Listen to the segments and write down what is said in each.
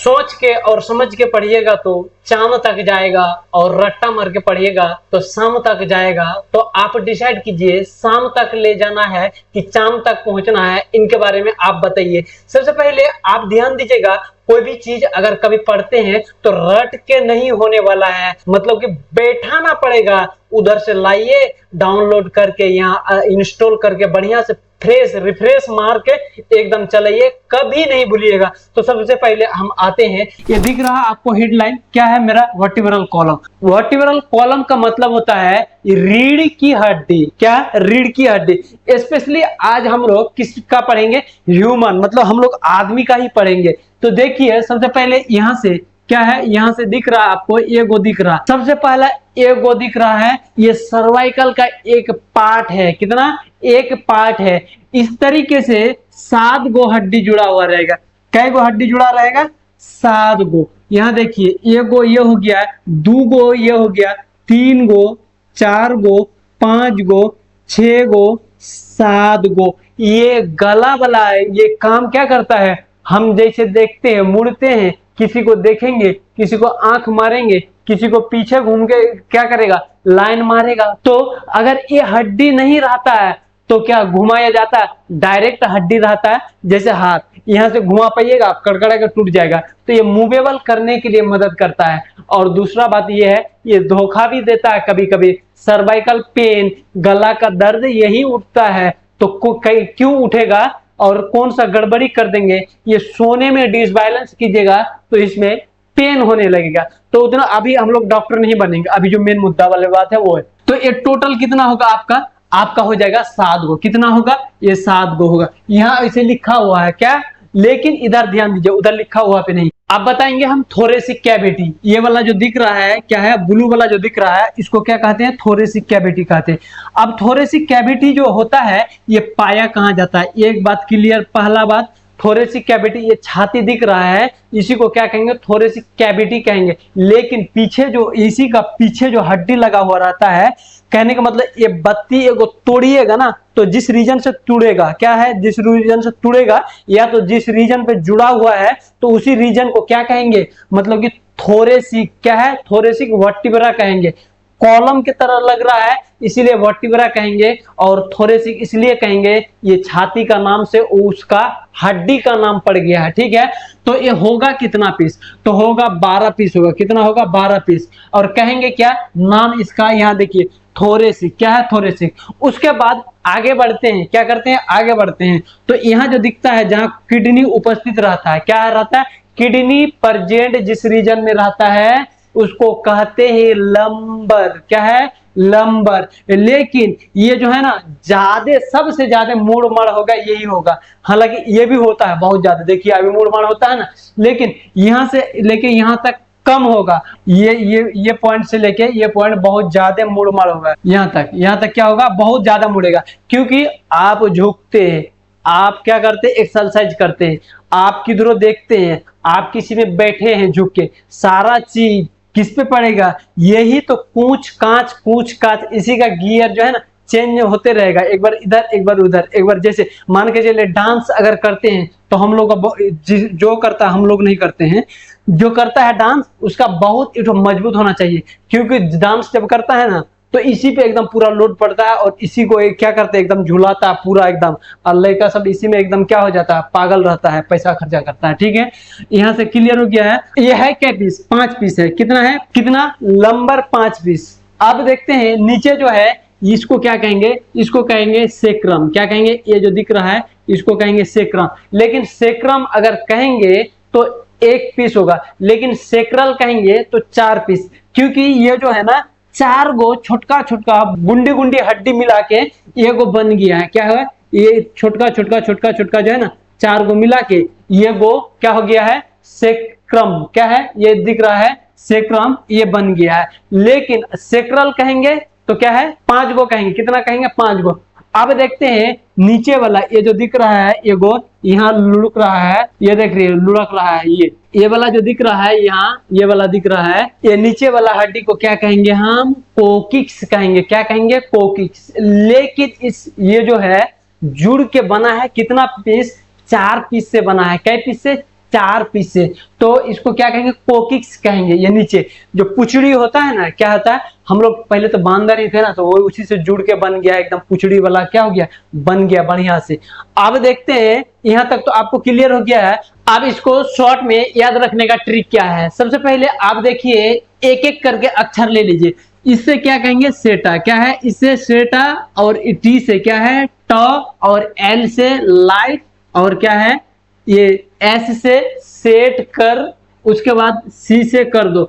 सोच के और समझ के पढ़िएगा तो चांद तक जाएगा, और रट्टा मार के पढ़िएगा तो शाम तक जाएगा। तो आप डिसाइड कीजिए शाम तक ले जाना है कि चांद तक पहुंचना है, इनके बारे में आप बताइए। सबसे पहले आप ध्यान दीजिएगा, कोई भी चीज अगर कभी पढ़ते हैं तो रट के नहीं होने वाला है, मतलब कि बैठाना पड़ेगा। उधर से लाइए डाउनलोड करके, यहाँ इंस्टॉल करके बढ़िया से फ्रेश रिफ्रेश मार के एकदम चलाइए, कभी नहीं भूलिएगा। तो सबसे पहले हम आते हैं, ये दिख रहा आपको हेडलाइन क्या है मेरा, वर्टिब्रल कॉलम। वर्टिब्रल कॉलम का मतलब होता है रीढ़ की हड्डी। क्या, रीढ़ की हड्डी। स्पेशली आज हम लोग किसका पढ़ेंगे, ह्यूमन, मतलब हम लोग आदमी का ही पढ़ेंगे। तो देखिए सबसे पहले यहाँ से क्या है, यहाँ से दिख रहा है आपको एगो दिख रहा, सबसे पहला एगो दिख रहा है, ये सर्वाइकल का एक पार्ट है। कितना, एक पार्ट है। इस तरीके से 7 गो हड्डी जुड़ा हुआ रहेगा। कै गो हड्डी जुड़ा रहेगा, 7 गो। यहाँ देखिए एगो ये हो गया, 2 गो ये हो गया, 3 गो, 4 गो, 5 गो, 6 गो, 7 गो। ये गला वाला है, ये काम क्या करता है, हम जैसे देखते हैं मुड़ते हैं, किसी को देखेंगे, किसी को आंख मारेंगे, किसी को पीछे घूम के क्या करेगा, लाइन मारेगा। तो अगर ये हड्डी नहीं रहता है तो क्या घुमाया जाता है, डायरेक्ट हड्डी रहता है। जैसे हाथ यहाँ से घुमा पाइएगा, कड़कड़ा के टूट जाएगा। तो ये मूवेबल करने के लिए मदद करता है। और दूसरा बात ये है, ये धोखा भी देता है कभी कभी। सर्वाइकल पेन, गला का दर्द यही उठता है, तो क्यों उठेगा और कौन सा गड़बड़ी कर देंगे, ये सोने में डिसबैलेंस कीजिएगा तो इसमें पेन होने लगेगा। तो उतना अभी हम लोग डॉक्टर नहीं बनेंगे, अभी जो मेन मुद्दा वाली बात है वो है। तो ये टोटल कितना होगा आपका, आपका हो जाएगा 7 गो। कितना होगा, ये 7 गो होगा। यहाँ ऐसे लिखा हुआ है क्या, लेकिन इधर ध्यान दीजिए, उधर लिखा हुआ पे नहीं। अब बताएंगे हम थोरेसिक कैविटी। ये वाला जो दिख रहा है क्या है, ब्लू वाला जो दिख रहा है, इसको क्या कहते हैं, थोरेसिक कैविटी कहते हैं। अब थोरेसिक कैविटी जो होता है, ये पाया कहाँ जाता है, एक बात क्लियर। पहला बात, थोरेसिक कैविटी, ये छाती दिख रहा है, इसी को क्या कहेंगे, थोरेसिक कैविटी कहेंगे। लेकिन पीछे जो, इसी का पीछे जो हड्डी लगा हुआ रहता है, कहने का मतलब ये बत्ती एगो तोड़िएगा ना, तो जिस रीजन से टूटेगा, क्या है, जिस रीजन से टूटेगा या तो जिस रीजन पे जुड़ा हुआ है, तो उसी रीजन को क्या कहेंगे, मतलब कि थोरेसिक, क्या है, थोरेसिक वर्टिब्रा कहेंगे। कॉलम की तरह लग रहा है इसीलिए वर्टिब्रा कहेंगे, और थोरेसिक इसलिए कहेंगे, ये छाती का नाम से उसका हड्डी का नाम पड़ गया है। ठीक है, तो ये होगा कितना पीस, तो होगा 12 पीस होगा। कितना होगा, 12 पीस। और कहेंगे क्या नाम इसका, यहाँ देखिए थोरेसिक, क्या है, थोरेसिक। उसके बाद आगे बढ़ते हैं, क्या करते हैं, आगे बढ़ते हैं। तो यहाँ जो दिखता है, जहां किडनी उपस्थित रहता है, क्या रहता है, किडनी प्रेजेंट जिस रीजन में रहता है उसको कहते हैं लंबर। क्या है, लंबर। लेकिन ये जो है ना, ज्यादा सबसे ज्यादा मुड़ मड़ होगा यही होगा। हालांकि ये भी होता है बहुत ज्यादा, देखिए अभी मुड़ मड़ होता है ना, लेकिन यहां से लेके यहां तक कम होगा। ये पॉइंट से लेके ये पॉइंट बहुत ज्यादा मुड़ मड़ होगा। यहाँ तक क्या होगा, बहुत ज्यादा मुड़ेगा। क्योंकि आप झुकते हैं, आप क्या करते हैं, एक्सरसाइज करते हैं, आप किधरों देखते हैं, आप किसी में बैठे हैं झुक के, सारा चीज किस पे पड़ेगा, यही तो कूच कांच इसी का गियर जो है ना चेंज होते रहेगा, एक बार इधर एक बार उधर, एक बार जैसे मान के चलिए डांस अगर करते हैं तो हम लोग जो करता है, हम लोग नहीं करते हैं, जो करता है डांस उसका बहुत मजबूत होना चाहिए। क्योंकि डांस जब करता है ना तो इसी पे एकदम पूरा लोड पड़ता है, और इसी को क्या करते हैं, एकदम झुलाता है पूरा एकदम, और लड़का सब इसी में एकदम क्या हो जाता है, पागल रहता है, पैसा खर्चा करता है। ठीक है, यहाँ से क्लियर हो गया है। ये है क्या पीस, 5 पीस है। कितना है, कितना, लंबर 5 पीस। अब देखते हैं नीचे जो है, इसको क्या कहेंगे, इसको कहेंगे सेक्रम। क्या कहेंगे, ये जो दिख रहा है इसको कहेंगे सेक्रम। लेकिन सेक्रम अगर कहेंगे तो 1 पीस होगा, लेकिन सेक्रल कहेंगे तो 4 पीस। क्योंकि ये जो है ना 4 गो छोटका छोटका गुंडी हड्डी मिला के ये गो बन गया है। क्या है, ये छोटका छोटका जो है ना 4 गो मिला के ये गो क्या हो गया है, सेक्रम। क्या है, ये दिख रहा है सेक्रम, ये बन गया है। लेकिन सेक्रल कहेंगे तो क्या है, 5 गो कहेंगे। कितना कहेंगे, 5 गो। अब देखते हैं नीचे वाला, ये जो दिख रहा है ये गो यहाँ लुढ़क रहा है, ये देख रही है लुढ़क रहा है, ये वाला जो दिख रहा है यहाँ, ये वाला दिख रहा है, ये नीचे वाला हड्डी को क्या कहेंगे, हम कोकिक्स कहेंगे। क्या कहेंगे, कोकिक्स। लेकिन इस ये जो है जुड़ के बना है कितना पीस, 4 पीस से बना है। कै पीस से, 4 पीस से, तो इसको क्या कहेंगे, कोकिक्स कहेंगे। ये नीचे जो पुचड़ी होता है ना, क्या होता है, हम लोग पहले तो बांदर ही थे ना, तो वो उसी से जुड़ के बन गया एकदम पुचड़ी वाला, क्या हो गया, बन गया बढ़िया से। अब देखते हैं, यहाँ तक तो आपको क्लियर हो गया है। अब इसको शॉर्ट में याद रखने का ट्रिक क्या है। सबसे पहले आप देखिए, एक एक करके अक्षर ले लीजिए। इससे क्या कहेंगे, सेटा, क्या है, इससे सेटा, और टी से क्या है, ट, और एल से लाइट, और क्या है, ये एस से सेट कर, उसके बाद सी से कर दो।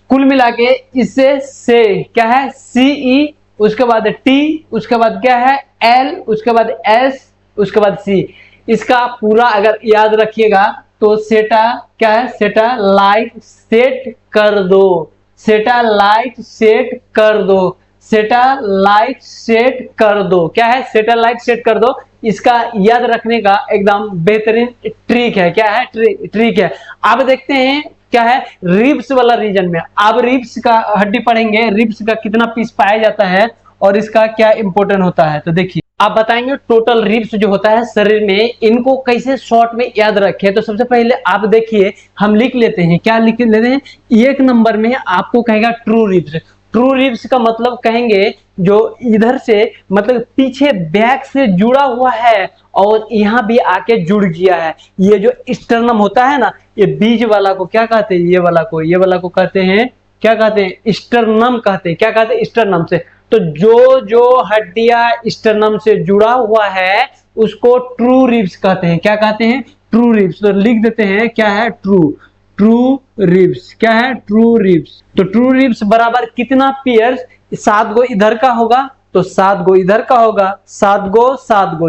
कुल मिला के इससे से क्या है, सी ई, उसके बाद टी, उसके बाद क्या है, एल, उसके बाद एस, उसके बाद सी। इसका पूरा अगर याद रखिएगा तो सेटा क्या है, सेटा लाइट सेट कर दो, सेटा लाइट सेट कर दो, सेटा लाइट सेट कर दो, क्या है, सेटा लाइट सेट कर दो। इसका याद रखने का एकदम बेहतरीन ट्रिक है, क्या है, ट्रिक है। अब देखते हैं क्या है, रिब्स वाला रीजन में। अब रिब्स का हड्डी पढ़ेंगे, रिब्स का कितना पीस पाया जाता है और इसका क्या इंपोर्टेंट होता है। तो देखिए, आप बताएंगे टोटल रिब्स जो होता है शरीर में, इनको कैसे शॉर्ट में याद रखें। तो सबसे पहले आप देखिए, हम लिख लेते हैं, क्या लिख लेते हैं, 1 नंबर में आपको कहेगा ट्रू रिब्स। ट्रू रिब्स का मतलब कहेंगे जो इधर से मतलब पीछे बैक से जुड़ा हुआ है और यहाँ भी आके जुड़ गया है। ये जो स्टर्नम होता है ना, ये बीच वाला को क्या कहते हैं, ये वाला को कहते हैं, क्या कहते हैं, स्टर्नम कहते हैं। क्या कहते हैं, स्टर्नम से। तो जो जो हड्डियां स्टर्नम से जुड़ा हुआ है उसको ट्रू रिब्स कहते हैं। क्या कहते हैं, ट्रू रिब्स। तो लिख देते हैं, क्या है, ट्रू रिब्स, क्या है, ट्रू रिब्स। तो ट्रू रिब्स बराबर कितना पेयर्स, 7 गो इधर का होगा तो 7 गो इधर का होगा, 7 गो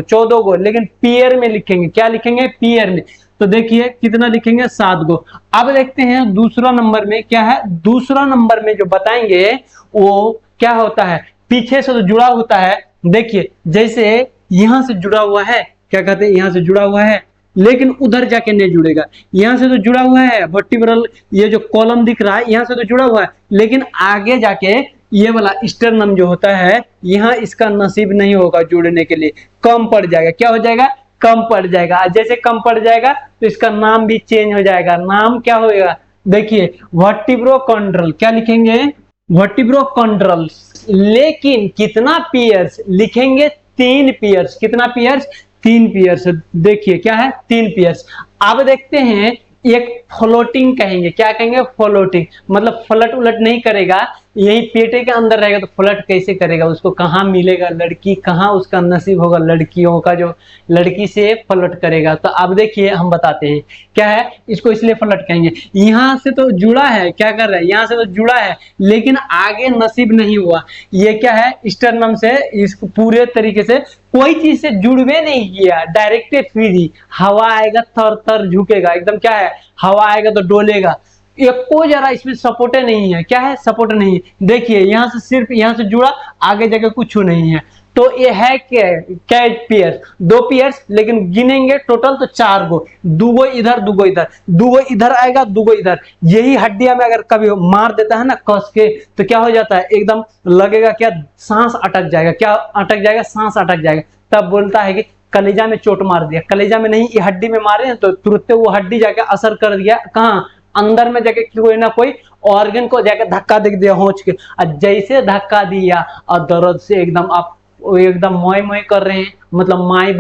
14 गो, लेकिन पेयर में लिखेंगे, क्या लिखेंगे, पेयर में। तो देखिए कितना लिखेंगे, 7 गो। अब देखते हैं दूसरा नंबर में क्या है, दूसरा नंबर में जो बताएंगे वो क्या होता है, पीछे से तो जुड़ा होता है। देखिए जैसे यहां से जुड़ा हुआ है, क्या कहते हैं, यहां से जुड़ा हुआ है, लेकिन उधर जाके नहीं जुड़ेगा। यहां से तो जुड़ा हुआ है वर्टिब्रल, ये जो कॉलम दिख रहा है यहां से तो जुड़ा हुआ है, लेकिन आगे जाके ये वाला स्टर्नम जो होता है, यहाँ इसका नसीब नहीं होगा जुड़ने के लिए, कम पड़ जाएगा। क्या हो जाएगा, कम पड़ जाएगा। जैसे कम पड़ जाएगा तो इसका नाम भी चेंज हो जाएगा। नाम क्या होगा, देखिए वर्टिब्रोकॉन्ड्रल, क्या लिखेंगे, वर्टिब्रोकॉन्ड्रल। लेकिन कितना पेयर्स लिखेंगे, 3 पेयर्स। कितना पेयर्स, 3 पेयर्स। देखिए क्या है, 3 पेयर्स। अब देखते हैं, एक फ्लोटिंग कहेंगे, क्या कहेंगे, फ्लोटिंग, मतलब फ्लट उलट नहीं करेगा, यही पेटे के अंदर रहेगा तो फ्लट कैसे करेगा, उसको कहाँ मिलेगा लड़की, कहाँ उसका नसीब होगा, लड़कियों का जो लड़की से फ्लट करेगा। तो अब देखिए हम बताते हैं क्या है, इसको इसलिए फ्लट कहेंगे, यहाँ से तो जुड़ा है, क्या कर रहा है, यहाँ से तो जुड़ा है लेकिन आगे नसीब नहीं हुआ। ये क्या है, स्टर्नम से इसको पूरे तरीके से कोई चीज से जुड़वे नहीं किया, डायरेक्ट फ्री। हवा आएगा थर थर झुकेगा, एकदम क्या है, हवा आएगा तो डोलेगा, एको जरा इसमें सपोर्ट नहीं है। क्या है, सपोर्ट नहीं है। देखिए यहाँ से सिर्फ यहाँ से जुड़ा, आगे जाके कुछ नहीं है। तो ये है क्या पेयर्स, 2 पेयर्स, लेकिन गिनेंगे टोटल तो 4 गो, 2 गो इधर 2 गो इधर, 2 गो इधर आएगा 2 गो इधर। यही हड्डियां में अगर कभी मार देता है ना कस के, तो क्या हो जाता है, एकदम लगेगा क्या, सांस अटक जाएगा। क्या अटक जाएगा, सांस अटक जाएगा। तब बोलता है कि कलेजा में चोट मार दिया, कलेजा में नहीं, ये हड्डी में मारे हैं तो तुरंत वो हड्डी जाके असर कर दिया, कहाँ, अंदर में जाके कोई ना कोई ऑर्गन को जाके धक्का दे दिया होंच के, और जैसे धक्का दिया और दर्द से एकदम आप एकदम मोय मोय कर रहे हैं, मतलब माई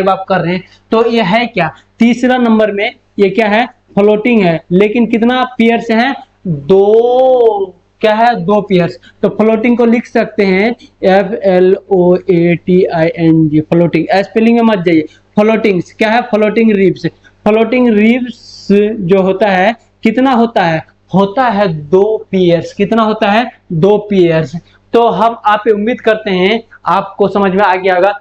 बाप कर रहे हैं। तो ये है क्या, तीसरा नंबर में ये क्या है, फ्लोटिंग है, लेकिन कितना पेयर्स है, 2, क्या है, 2 पेयर्स। तो फ्लोटिंग को लिख सकते हैं FLOATING, फ्लोटिंग। स्पेलिंग में मत जाइए, फ्लोटिंग क्या है, फ्लोटिंग रिब्स। फ्लोटिंग रिब्स जो होता है कितना होता है, 2 पेयर्स। कितना होता है, 2 पेयर्स। तो हम आप उम्मीद करते हैं आपको समझ में आ गया होगा।